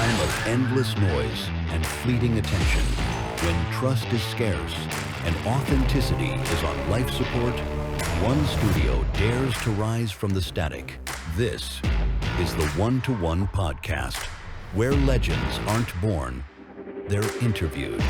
time of endless noise and fleeting attention, when trust is scarce and authenticity is on life support, one studio dares to rise from the static. This is the One-to-One Podcast, where legends aren't born, they're interviewed.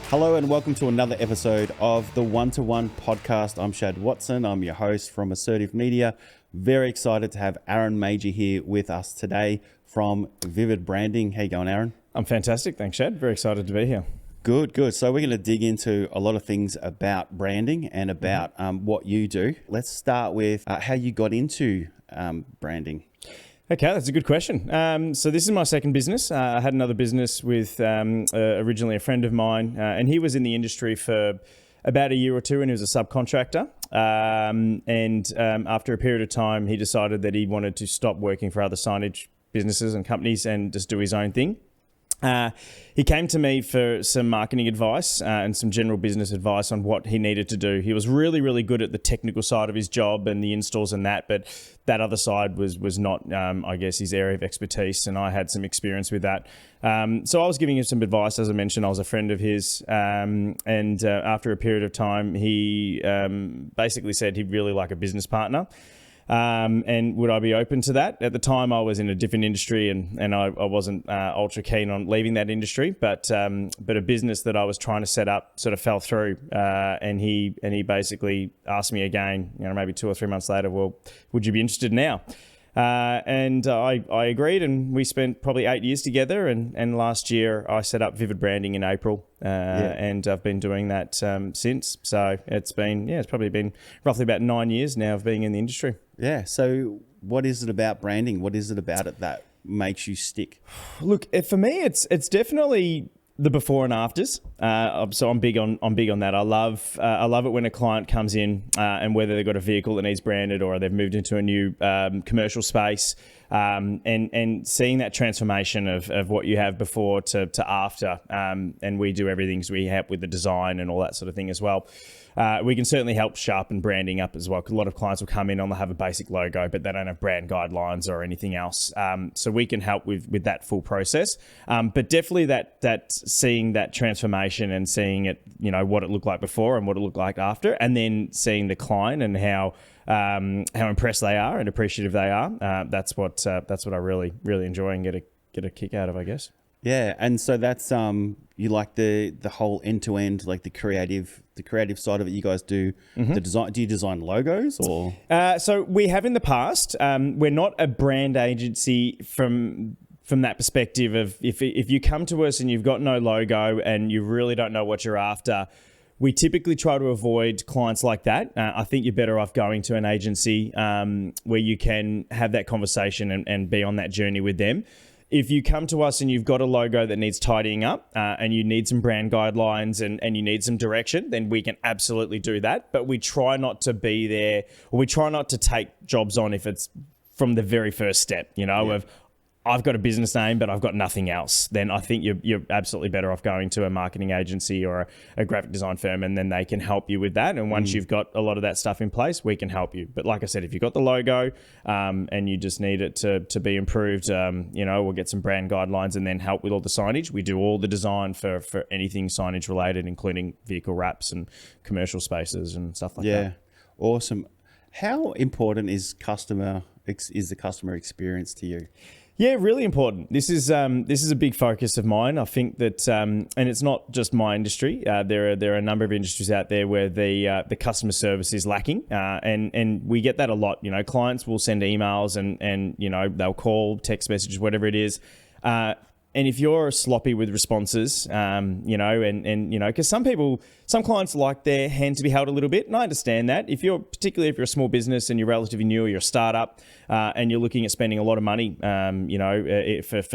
Hello and welcome to another episode of the One-to-One Podcast. I'm Shad Watson. I'm your host from Assertive Media. Very excited to have Aaron Major here with us today from Vivid Branding. How you going, Aaron? I'm fantastic. Thanks, Shad. Very excited to be here. Good. So we're going to dig into a lot of things about branding and about what you do. Let's start with how you got into branding. Okay, that's a good question. So this is my second business. I had another business with originally a friend of mine, and he was in the industry for about a year or two, and he was a subcontractor. After a period of time, he decided that he wanted to stop working for other signage businesses and companies and just do his own thing. He came to me for some marketing advice and some general business advice on what he needed to do. He was really, really good at the technical side of his job and the installs and that, but that other side was not, I guess, his area of expertise, and I had some experience with that. So I was giving him some advice. As I mentioned, I was a friend of his, and after a period of time, he basically said he'd really like a business partner. And would I be open to that? At the time, I was in a different industry, and I wasn't ultra keen on leaving that industry. But a business that I was trying to set up sort of fell through, and he basically asked me again, maybe 2 or 3 months later, well, would you be interested now? And I agreed, and we spent probably 8 years together. And last year, I set up Vivid Branding in April, and I've been doing that since. So it's probably been roughly about 9 years now of being in the industry. Yeah. So what is it about branding? What is it about it that makes you stick? Look, for me, it's definitely the before and afters. So I'm big on that. I love it when a client comes in and whether they've got a vehicle that needs branded or they've moved into a new commercial space, and seeing that transformation of what you have before to after. And we do everything, so we help with the design and all that sort of thing as well. We can certainly help sharpen branding up as well, because a lot of clients will come in and they'll have a basic logo, but they don't have brand guidelines or anything else. So we can help with that full process. But definitely that seeing that transformation and seeing it, what it looked like before and what it looked like after, and then seeing the client and how impressed they are and appreciative they are. That's what I really, really enjoy and get a kick out of, I guess. Yeah, and so that's you like the whole end to end, like the creative side of it. You guys do the design. Do you design logos or? So we have in the past. We're not a brand agency from that perspective of if you come to us and you've got no logo and you really don't know what you're after. We typically try to avoid clients like that. I think you're better off going to an agency where you can have that conversation and be on that journey with them. If you come to us and you've got a logo that needs tidying up and you need some brand guidelines and you need some direction, then we can absolutely do that. But we try not to be there, or we try not to take jobs on if it's from the very first step, of I've got a business name, but I've got nothing else. Then I think you're absolutely better off going to a marketing agency or a graphic design firm, and then they can help you with that. And once you've got a lot of that stuff in place, we can help you. But like I said, if you've got the logo and you just need it to be improved, we'll get some brand guidelines and then help with all the signage. We do all the design for anything signage related, including vehicle wraps and commercial spaces and stuff like that. Yeah, awesome. How important is the customer experience to you? Yeah, really important. This is a big focus of mine. I think that, and it's not just my industry. There are a number of industries out there where the customer service is lacking, and we get that a lot. Clients will send emails and they'll call, text messages, whatever it is. And if you're sloppy with responses, because some clients like their hand to be held a little bit, and I understand that. Particularly if you're a small business and you're relatively new, or you're a startup, and you're looking at spending a lot of money, for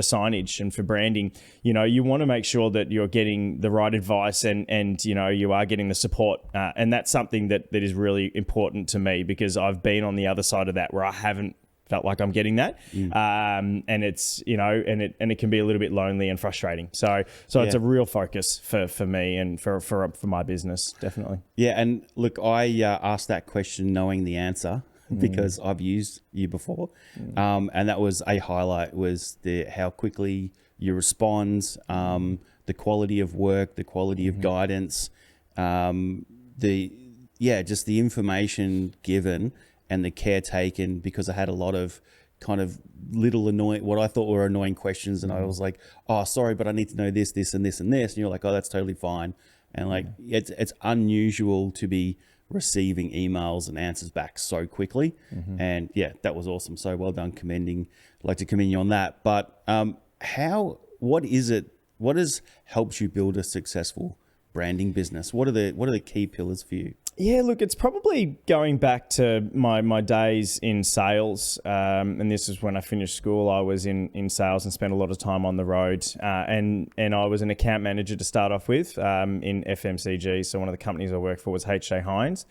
signage and for branding, you want to make sure that you're getting the right advice and you are getting the support, and that's something that is really important to me, because I've been on the other side of that where I haven't felt like I'm getting that. And it's, and it can be a little bit lonely and frustrating. So it's a real focus for me and for my business, definitely. Yeah. And look, I asked that question knowing the answer. because I've used you before. And that was a highlight, was how quickly you respond, the quality of work, the quality of guidance, just the information given and the care taken, because I had a lot of kind of little what I thought were annoying questions. And I was like, oh, sorry, but I need to know this, this, and this, and this. And you're like, oh, that's totally fine. And like, it's unusual to be receiving emails and answers back so quickly. And yeah, that was awesome. So well done. I'd like to commend you on that. But what has helped you build a successful branding business? What are the key pillars for you? Yeah, look, it's probably going back to my days in sales. And this is when I finished school. I was in sales and spent a lot of time on the road. And I was an account manager to start off with in FMCG. So one of the companies I worked for was H.J. Heinz.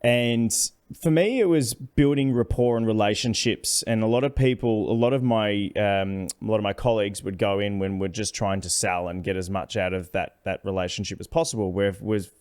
And for me, it was building rapport and relationships. And a lot of my colleagues would go in when we're just trying to sell and get as much out of that relationship as possible.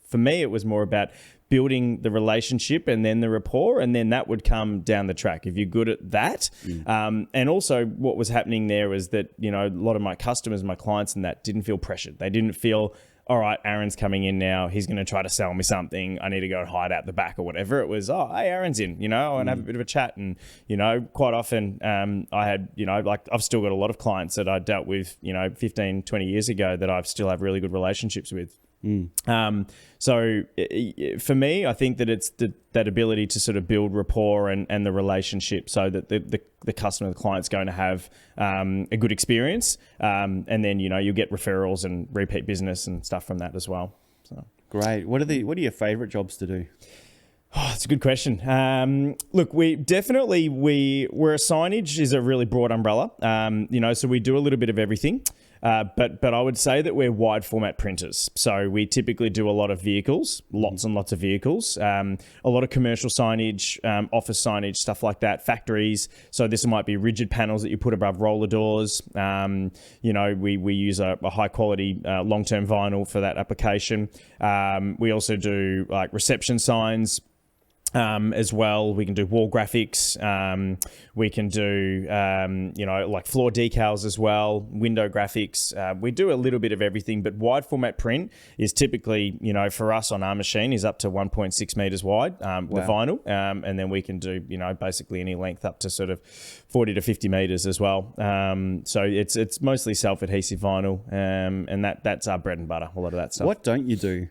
For me, it was more about building the relationship and then the rapport, and then that would come down the track if you're good at that. And also what was happening there was that, a lot of my customers, my clients and that didn't feel pressured. They didn't feel, all right, Aaron's coming in now, he's going to try to sell me something, I need to go and hide out the back or whatever. It was, oh, hey, Aaron's in, and have a bit of a chat. And, quite often I had, I've still got a lot of clients that I dealt with, 15, 20 years ago that I still have really good relationships with. So for me, I think that it's that ability to sort of build rapport and the relationship, so that the customer, the client's going to have a good experience, and then you'll get referrals and repeat business and stuff from that as well. So great. What are your favorite jobs to do? Oh, it's a good question. Look, we're a signage is a really broad umbrella. So we do a little bit of everything. But I would say that we're wide format printers. So we typically do a lot of vehicles, lots and lots of vehicles, a lot of commercial signage, office signage, stuff like that, factories. So this might be rigid panels that you put above roller doors. We use a high quality long-term vinyl for that application. We also do like reception signs. As well, we can do wall graphics. We can do, like floor decals as well, window graphics. We do a little bit of everything, but wide format print is typically, for us on our machine is up to 1.6 meters wide with vinyl. And then we can do, basically any length up to sort of 40 to 50 meters as well. So it's mostly self-adhesive vinyl. And that's our bread and butter, a lot of that stuff. What don't you do?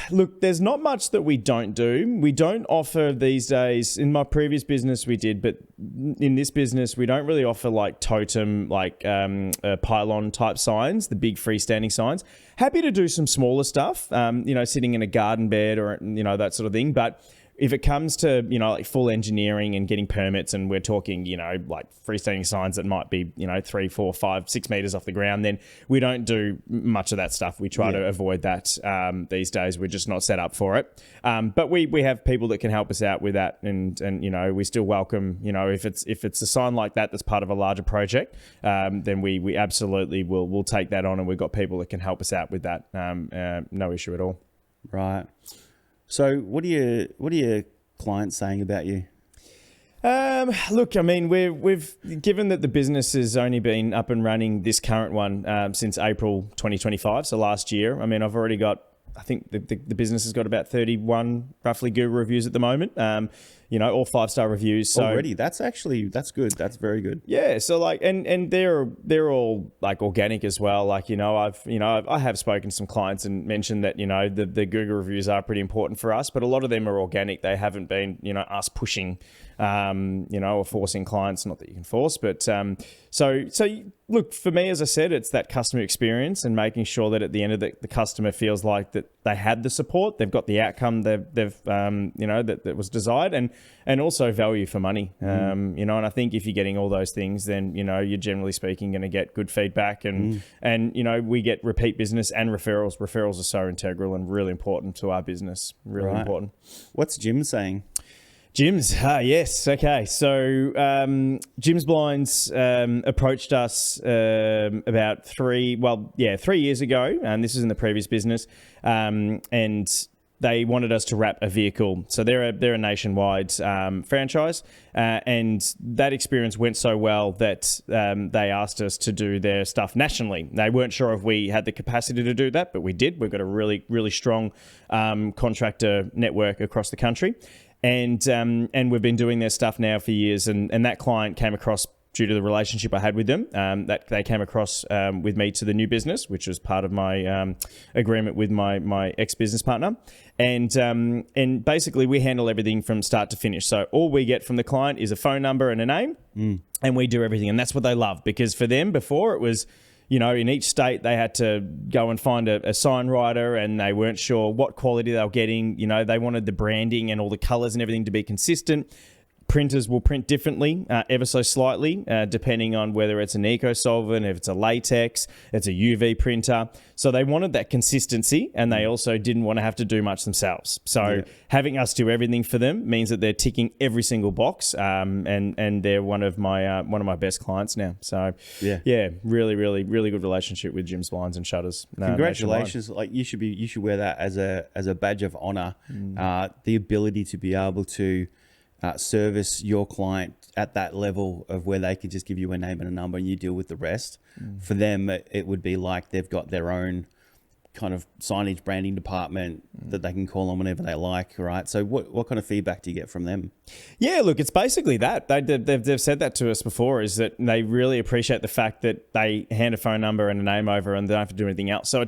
Look, there's not much that we don't do. We don't offer these days. In my previous business, we did, but in this business, we don't really offer like totem, like pylon type signs, the big freestanding signs. Happy to do some smaller stuff, sitting in a garden bed or, that sort of thing. But if it comes to, like full engineering and getting permits, and we're talking, like freestanding signs that might be, 3, 4, 5, 6 meters off the ground, then we don't do much of that stuff. We try to avoid that these days. We're just not set up for it. But we have people that can help us out with that. And we still welcome, if it's a sign like that that's part of a larger project, then we absolutely will take that on. And we've got people that can help us out with that. No issue at all. Right. So what are your clients saying about you? Look, I mean, we've given that the business has only been up and running, this current one, since April 2025, so last year. I mean, I've already got, I think the business has got about 31 roughly Google reviews at the moment. All 5-star reviews. So already, that's good. That's very good. Yeah. So like, and they're all like organic as well. Like, I have spoken to some clients and mentioned that, the Google reviews are pretty important for us, but a lot of them are organic. They haven't been, us pushing, or forcing clients, not that you can force, but, so look, for me, as I said, it's that customer experience and making sure that at the end of the customer feels like that they had the support, they've got the outcome that was desired, and also value for money. And I think if you're getting all those things, then, you're generally speaking going to get good feedback and we get repeat business and referrals. Referrals are so integral and really important to our business. Really important. What's Jim saying? Jim's, yes. Okay. So Jim's Blinds approached us about 3 years ago, and this is in the previous business. And they wanted us to wrap a vehicle. So they're a nationwide franchise, and that experience went so well that they asked us to do their stuff nationally. They weren't sure if we had the capacity to do that, but we did. We've got a really, really strong contractor network across the country, and we've been doing their stuff now for years. And that client came across, due to the relationship I had with them, that they came across with me to the new business, which was part of my agreement with my ex-business partner. And basically we handle everything from start to finish. So all we get from the client is a phone number and a name, and we do everything. And that's what they love, because for them before it was, you know, in each state they had to go and find a sign writer, and they weren't sure what quality they were getting. You know, they wanted the branding and all the colors and everything to be consistent. Printers will print differently, ever so slightly, depending on whether it's an eco-solvent, if it's a latex, it's a UV printer. So they wanted that consistency, and they also didn't want to have to do much themselves. So having us do everything for them means that they're ticking every single box, and they're one of my best clients now. So really, really, really good relationship with Jim's Blinds and Shutters. Congratulations! Like you should wear that as a badge of honor. The ability to be able to service your client at that level of where they can just give you a name and a number and you deal with the rest. For them, it would be like they've got their own kind of signage branding department that they can call on whenever they like, right? So what kind of feedback do you get from them? Yeah, look, it's basically that. They've said that to us before, is that they really appreciate the fact that they hand a phone number and a name over and they don't have to do anything else. So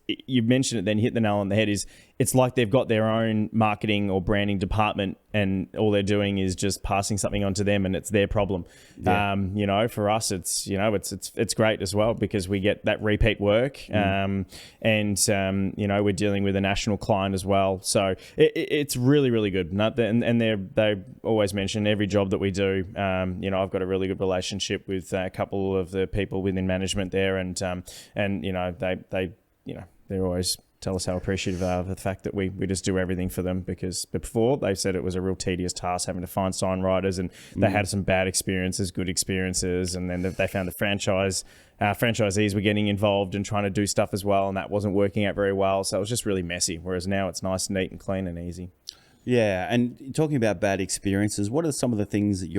you mentioned it then, you hit the nail on the head, is it's like they've got their own marketing or branding department, and all they're doing is just passing something on to them, and it's their problem. You know, for us, it's great as well, because we get that repeat work, and you know, we're dealing with a national client as well. So it's really, really good. And they always mention every job that we do. You know, I've got a really good relationship with a couple of the people within management there, and you know, they're always tell us how appreciative they are of the fact that we just do everything for them, because before they said it was a real tedious task having to find sign writers, and they had some bad experiences, good experiences, and then they found the franchisees were getting involved and trying to do stuff as well, and that wasn't working out very well. So it was just really messy, whereas now it's nice, neat and clean and easy. Yeah, and talking about bad experiences, what are some of the things that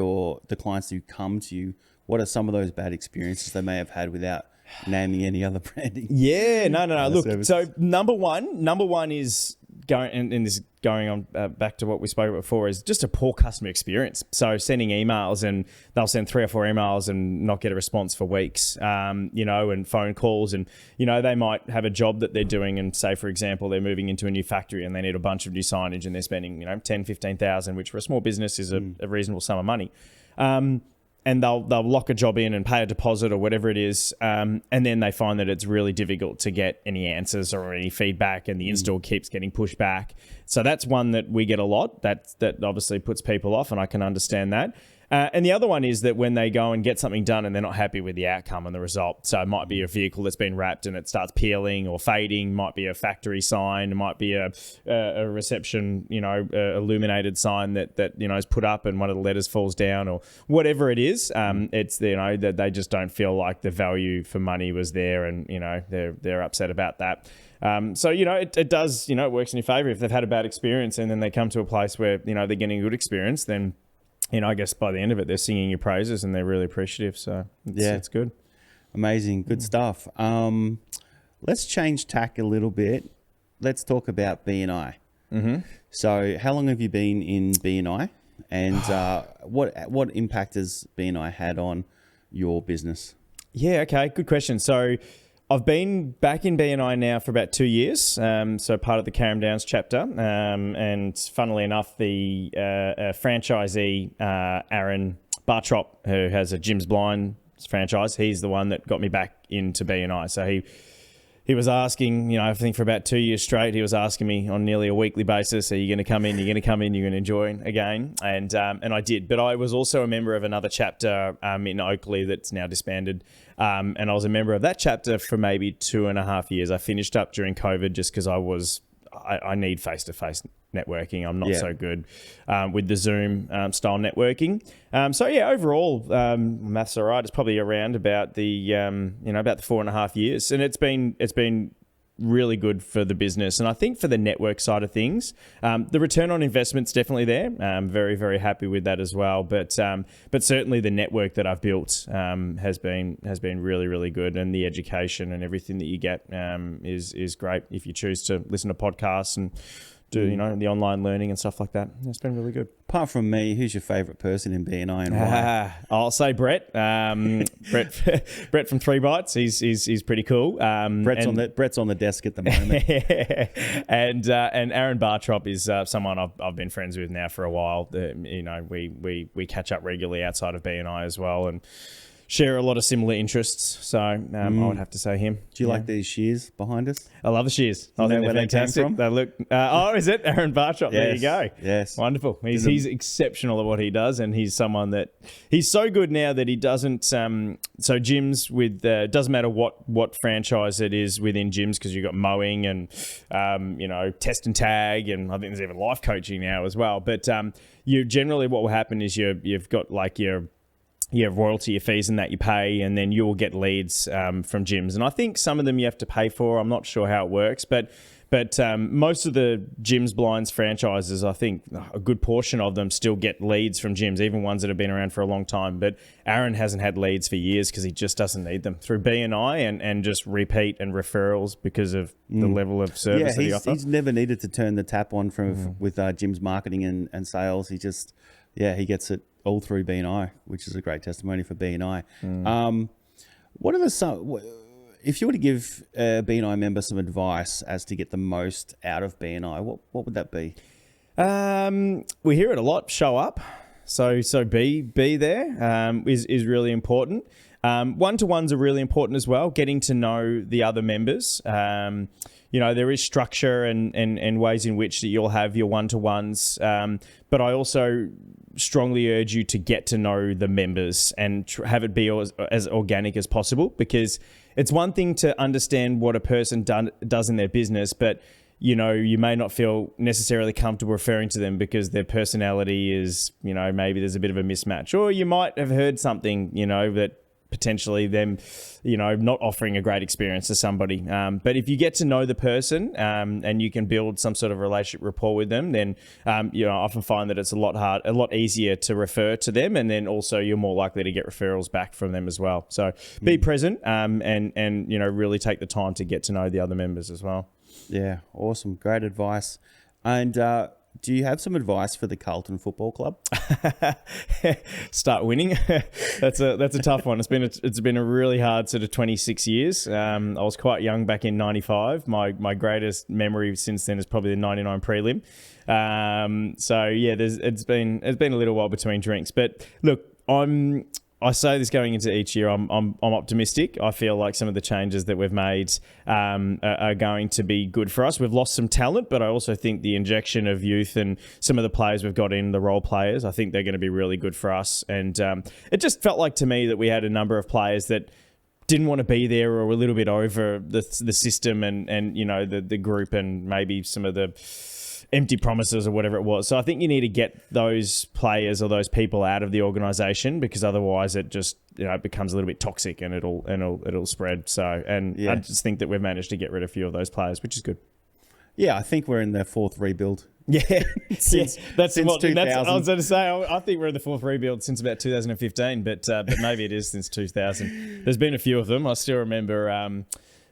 the clients who come to you, what are some of those bad experiences they may have had without naming any other branding? Yeah, no. Look, services. So number one is going on back to what we spoke about before, is just a poor customer experience. So sending emails, and they'll send 3 or 4 emails and not get a response for weeks, you know, and phone calls, and, you know, they might have a job that they're doing, and say, for example, they're moving into a new factory and they need a bunch of new signage, and they're spending, you know, 10, 15,000, which for a small business is a reasonable sum of money. And they'll lock a job in and pay a deposit or whatever it is, and then they find that it's really difficult to get any answers or any feedback, and the install keeps getting pushed back. So that's one that we get a lot. That obviously puts people off, and I can understand that. And the other one is that when they go and get something done and they're not happy with the outcome and the result. So it might be a vehicle that's been wrapped and it starts peeling or fading, might be a factory sign, it might be a reception, you know, illuminated sign that you know is put up and one of the letters falls down, or whatever it is. It's, you know, that they just don't feel like the value for money was there, and, you know, they're upset about that. So, you know, it does, you know, it works in your favor if they've had a bad experience and then they come to a place where, you know, they're getting a good experience. Then, you know, I guess by the end of it, they're singing your praises and they're really appreciative. So it's good. Amazing. Good stuff. Let's change tack a little bit. Let's talk about BNI. So how long have you been in BNI, and what impact has BNI had on your business? Yeah, okay. Good question. So I've been back in BNI now for about 2 years, so part of the Carrum Downs chapter, and funnily enough, the franchisee, Aaron Bartrop, who has a Jim's Blinds franchise, he's the one that got me back into BNI. So he was asking, you know, I think for about 2 years straight, he was asking me on nearly a weekly basis, are you going to come in, you're going to come in, you're going to enjoy again? And I did. But I was also a member of another chapter in Oakley that's now disbanded. And I was a member of that chapter for maybe 2.5 years. I finished up during COVID just because I need face-to-face networking. I'm not so good with the Zoom style networking. So yeah, overall, maths all right. It's probably around about the about the 4.5 years, and it's been really good for the business. And I think for the network side of things, the return on investment's definitely there. I'm very, very happy with that as well. But certainly the network that I've built has been really, really good, and the education and everything that you get is great if you choose to listen to podcasts and do the online learning and stuff like that. It's been really good. Apart from me, who's your favourite person in BNI and why? I'll say Brett. Brett from 3 Bites. He's pretty cool. Brett's on the desk at the moment. and Aaron Bartrop is someone I've been friends with now for a while. We catch up regularly outside of BNI as well, and share a lot of similar interests. So I would have to say him. Do you like these shears behind us? I love the shears. I think they're fantastic. They look. Is it Aaron Bartrop? Yes. There you go. Yes, wonderful. He's exceptional at what he does, and he's someone that he's so good now that he doesn't. So gyms with doesn't matter what franchise it is within gyms, because you've got mowing and test and tag, and I think there's even life coaching now as well. But you generally what will happen is you've got like your royalty, your fees and that you pay, and then you'll get leads from gyms. And I think some of them you have to pay for. I'm not sure how it works, but most of the gyms blinds franchises, I think a good portion of them still get leads from gyms, even ones that have been around for a long time. But Aaron hasn't had leads for years because he just doesn't need them through BNI and just repeat and referrals because of the level of service that he offers. He's never needed to turn the tap on with gyms marketing and sales. He just, he gets it all through BNI, which is a great testimony for BNI. If you were to give a BNI member some advice as to get the most out of BNI, what would that be? We hear it a lot. Show up. So be there is really important. One-to-ones are really important as well. Getting to know the other members. There is structure and ways in which that you'll have your one-to-ones. But I also strongly urge you to get to know the members and have it be as organic as possible, because it's one thing to understand what a person does in their business, but you may not feel necessarily comfortable referring to them because their personality is, maybe there's a bit of a mismatch, or you might have heard something, that potentially them, not offering a great experience to somebody. But if you get to know the person and you can build some sort of relationship rapport with them, then I often find that it's a lot easier to refer to them, and then also you're more likely to get referrals back from them as well. So be present and really take the time to get to know the other members as well. Yeah, awesome, great advice. And do you have some advice for the Carlton Football Club? Start winning. That's a tough one. It's been a really hard sort of 26 years. I was quite young back in '95. My greatest memory since then is probably the '99 prelim. It's been a little while between drinks. But look, I say this going into each year, I'm optimistic. I feel like some of the changes that we've made are going to be good for us. We've lost some talent, but I also think the injection of youth and some of the players we've got in, the role players, I think they're going to be really good for us. And it just felt like to me that we had a number of players that didn't want to be there or were a little bit over the system and the group and maybe some of the empty promises or whatever it was. So I think you need to get those players or those people out of the organisation, because otherwise it just it becomes a little bit toxic and it'll spread. So I just think that we've managed to get rid of a few of those players, which is good. Yeah, I think we're in the fourth rebuild. Yeah, since 2000. I was going to say. I think we're in the fourth rebuild since about 2015, but maybe it is since 2000. There's been a few of them. I still remember.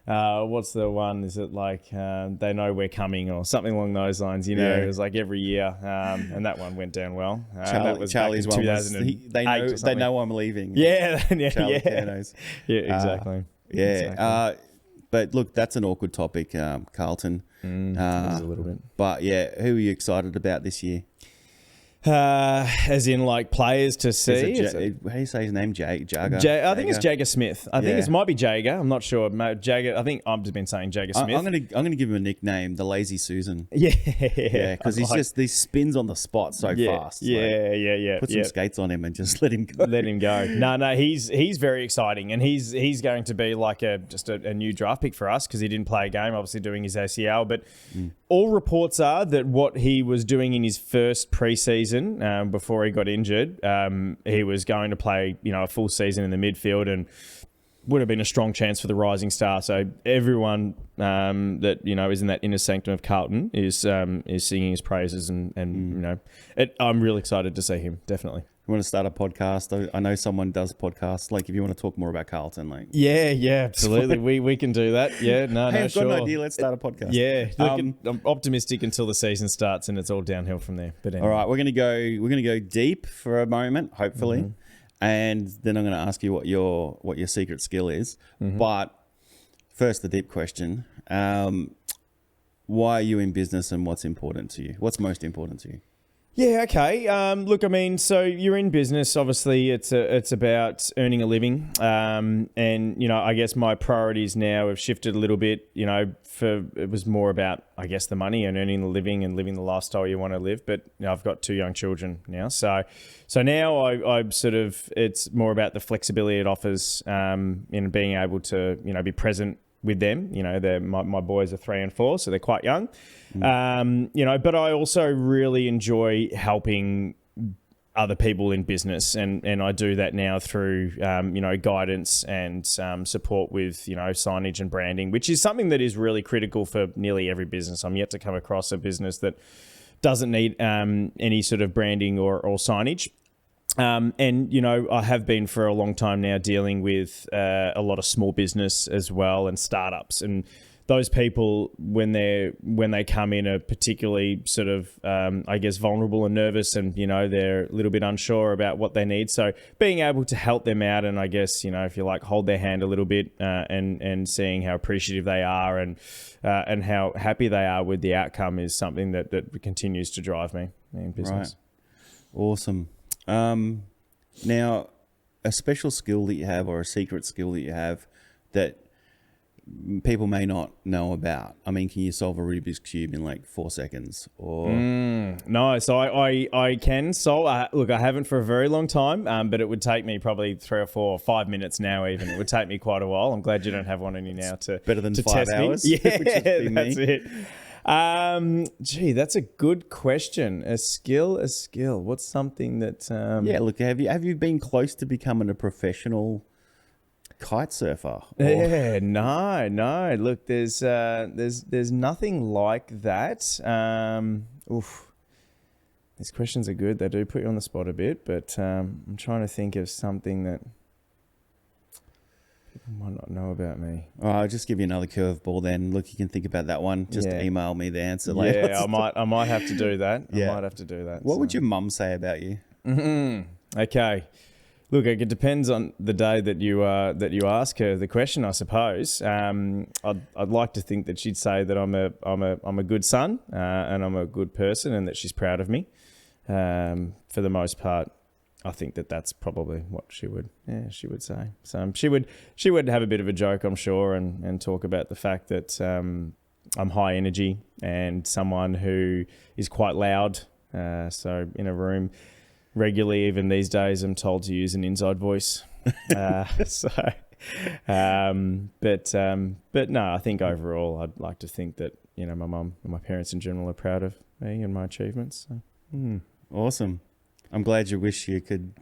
What's the one? Is it like They Know We're Coming or something along those lines? It was like every year, and that one went down well. That was Charlie's one was they know I'm leaving. Yeah, Charlie yeah, exactly. Exactly. But look, that's an awkward topic, Carlton. It is a little bit. But yeah, who are you excited about this year? As in like players to see. How do you say his name? Jagger? I think it's Jagger Smith. I think it might be Jagger. I'm not sure. Jagger. I think I've just been saying Jagger Smith. I'm gonna give him a nickname, the Lazy Susan. Yeah, because he spins on the spot so fast. Yeah. Put some skates on him and just let him go. No, he's very exciting, and he's going to be like a new draft pick for us because he didn't play a game, obviously doing his ACL. But all reports are that what he was doing in his first preseason before he got injured, he was going to play a full season in the midfield, and would have been a strong chance for the rising star. So everyone that is in that inner sanctum of Carlton is singing his praises, and I'm really excited to see him. Definitely. You want to start a podcast? I know someone does podcasts. Like, if you want to talk more about Carlton, like yeah, absolutely, we can do that. Yeah, no, hey, I've sure. got an idea. Let's start a podcast. Yeah, look, I'm optimistic until the season starts, and it's all downhill from there. But anyway. All right, we're gonna go deep for a moment, hopefully, and then I'm gonna ask you what your secret skill is. But first, the deep question: why are you in business, and what's important to you? What's most important to you? Yeah, okay. Look, I mean, so you're in business. Obviously, it's about earning a living, and I guess my priorities now have shifted a little bit. It was more about, I guess, the money and earning the living and living the lifestyle you want to live. But I've got 2 young children now, so now I'm sort of, it's more about the flexibility it offers in being able to be present with them. My boys are 3 and 4, so they're quite young. But I also really enjoy helping other people in business, and I do that now through guidance and support with signage and branding, which is something that is really critical for nearly every business. I'm yet to come across a business that doesn't need any sort of branding or signage. I have been for a long time now dealing with a lot of small business as well, and startups, and those people, when they come in, are particularly sort of, I guess, vulnerable and nervous, and they're a little bit unsure about what they need. So being able to help them out, and I guess if you like, hold their hand a little bit, and seeing how appreciative they are, and how happy they are with the outcome, is something that continues to drive me in business. Right. Awesome. Now, a special skill that you have, or a secret skill that you have, that people may not know about. I mean, can you solve a Rubik's Cube in like 4 seconds? Or no, so I can solve. Look, I haven't for a very long time, but it would take me probably 3 or 4 or 5 minutes now. Even it would take me quite a while. I'm glad you don't have one in you now to better than to 5 test hours. Me. Yeah, which is that's me. it. That's a good question. A skill. What's something that? Yeah, look, have you been close to becoming a professional kite surfer? Yeah, no. Look, there's nothing like that. These questions are good. They do put you on the spot a bit, but I'm trying to think of something that people might not know about me. All right, I'll just give you another curveball then. Look, you can think about that one. Just email me the answer later. Yeah, I might have to do that. Yeah. I might have to do that. What would your mum say about you? Okay. Look, it depends on the day that you ask her the question, I suppose. I'd like to think that she'd say that I'm a good son, and I'm a good person, and that she's proud of me. For the most part, I think that that's probably what she would say. So she would have a bit of a joke, I'm sure, and talk about the fact that I'm high energy and someone who is quite loud. So in a room, regularly, even these days, I'm told to use an inside voice. But no, I think overall, I'd like to think that my mum and my parents in general are proud of me and my achievements. So. Awesome. I'm glad you wish you could,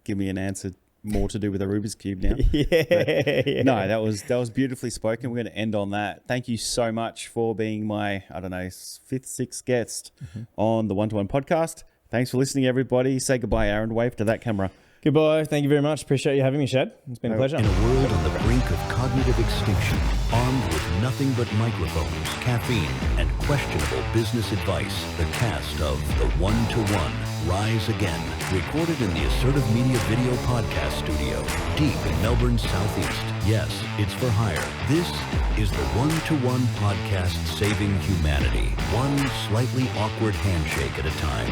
give me an answer more to do with a Rubik's Cube now. Yeah. No, that was beautifully spoken. We're going to end on that. Thank you so much for being my, 5th, 6th guest on the One-to-One podcast. Thanks for listening, everybody. Say goodbye, Aaron. Wave to that camera. Goodbye. Thank you very much. Appreciate you having me, Shad. It's been a pleasure. In a world on the brink of cognitive extinction, armed with nothing but microphones, caffeine, and questionable business advice, the cast of The One-to-One Rise Again, recorded in the Assertive Media Video Podcast Studio, deep in Melbourne's southeast. Yes, it's for hire. This is the One-to-One podcast saving humanity, one slightly awkward handshake at a time.